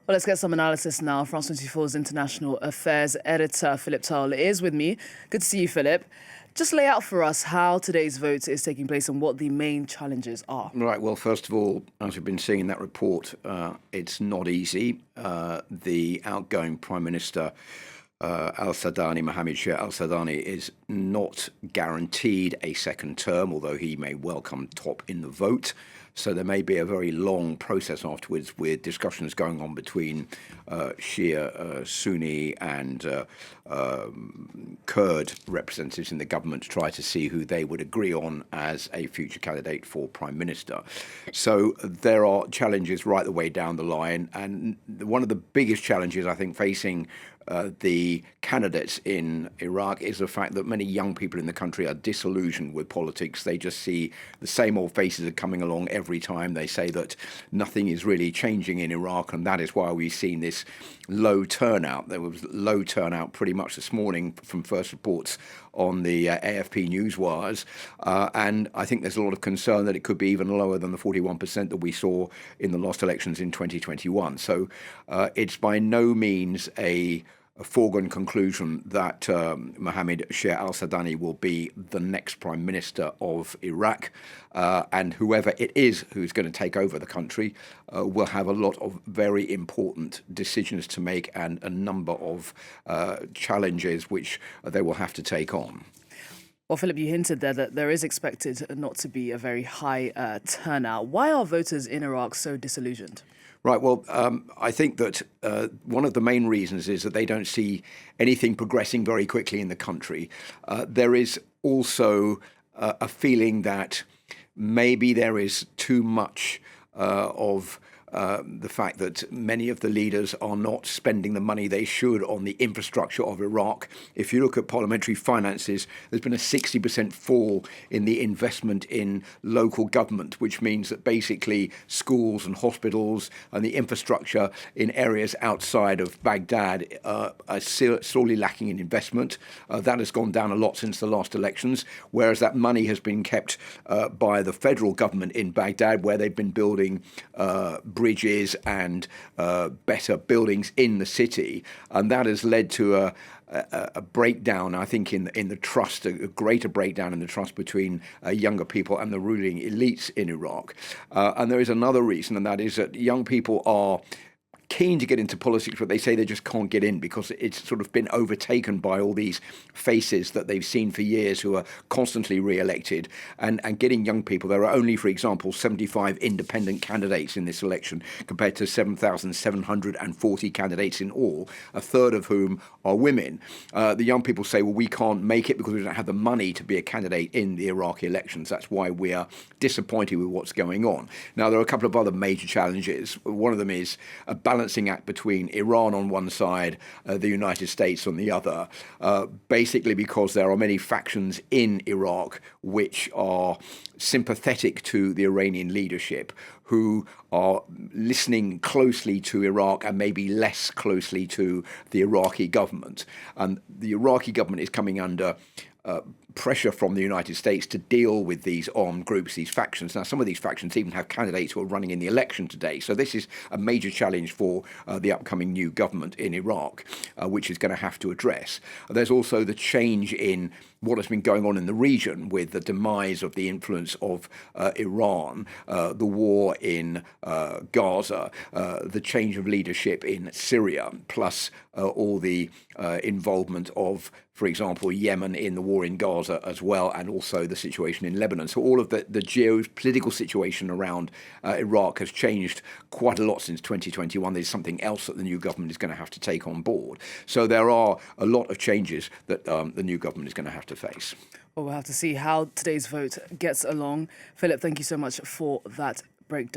Well, let's get some analysis now. France 24's international affairs editor, Philip Turle, is with me. Good to see you, Philip. Just lay out for us how today's vote is taking place and what the main challenges are. Right. Well, first of all, as we've been seeing in that report, it's not easy. The outgoing Prime Minister, Mohammed Shia al-Sudani, is not guaranteed a second term, although he may well come top in the vote. So there may be a very long process afterwards with discussions going on between Shia, Sunni and Kurd representatives in the government to try to see who they would agree on as a future candidate for Prime Minister. So there are challenges right the way down the line. And one of the biggest challenges, I think, facing the candidates in Iraq is the fact that many young people in the country are disillusioned with politics. They just see the same old faces are coming along every time. They say that nothing is really changing in Iraq, and that is why we've seen this low turnout. There was low turnout pretty much this morning from first reports on the AFP news wires, and I think there's a lot of concern that it could be even lower than the 41% that we saw in the last elections in 2021. So it's by no means a foregone conclusion that Mohammed Shia al-Sudani will be the next Prime Minister of Iraq, and whoever it is who's going to take over the country will have a lot of very important decisions to make and a number of challenges which they will have to take on. Well, Philip, you hinted there that there is expected not to be a very high turnout. Why are voters in Iraq so disillusioned? Right. Well, I think that one of the main reasons is that they don't see anything progressing very quickly in the country. There is also a feeling that maybe there is too much of the fact that many of the leaders are not spending the money they should on the infrastructure of Iraq. If you look at parliamentary finances, there's been a 60% fall in the investment in local government, which means that basically schools and hospitals and the infrastructure in areas outside of Baghdad are sorely lacking in investment. That has gone down a lot since the last elections, whereas that money has been kept by the federal government in Baghdad, where they've been building bridges and better buildings in the city, and that has led to a breakdown, I think, in the trust, a greater breakdown in the trust between younger people and the ruling elites in Iraq. And there is another reason, and that is that young people are keen to get into politics, but they say they just can't get in because it's sort of been overtaken by all these faces that they've seen for years who are constantly re-elected. And getting young people, there are only, for example, 75 independent candidates in this election compared to 7,740 candidates in all, a third of whom are women. The young people say, well, we can't make it because we don't have the money to be a candidate in the Iraqi elections. That's why we are disappointed with what's going on. Now, there are a couple of other major challenges. One of them is a balancing act between Iran on one side, the United States on the other, basically because there are many factions in Iraq which are sympathetic to the Iranian leadership, who are listening closely to Iraq and maybe less closely to the Iraqi government. And the Iraqi government is coming under pressure from the United States to deal with these armed groups, these factions. Now, some of these factions even have candidates who are running in the election today. So this is a major challenge for the upcoming new government in Iraq, which is going to have to address. There's also the change in what has been going on in the region with the demise of the influence of Iran, the war in Gaza, the change of leadership in Syria, plus all the involvement of, for example, Yemen in the war in Gaza as well, and also the situation in Lebanon. So all of the geopolitical situation around Iraq has changed quite a lot since 2021. There's something else that the new government is going to have to take on board. So there are a lot of changes that the new government is going to have to face. Well, we'll have to see how today's vote gets along. Philip, thank you so much for that breakdown.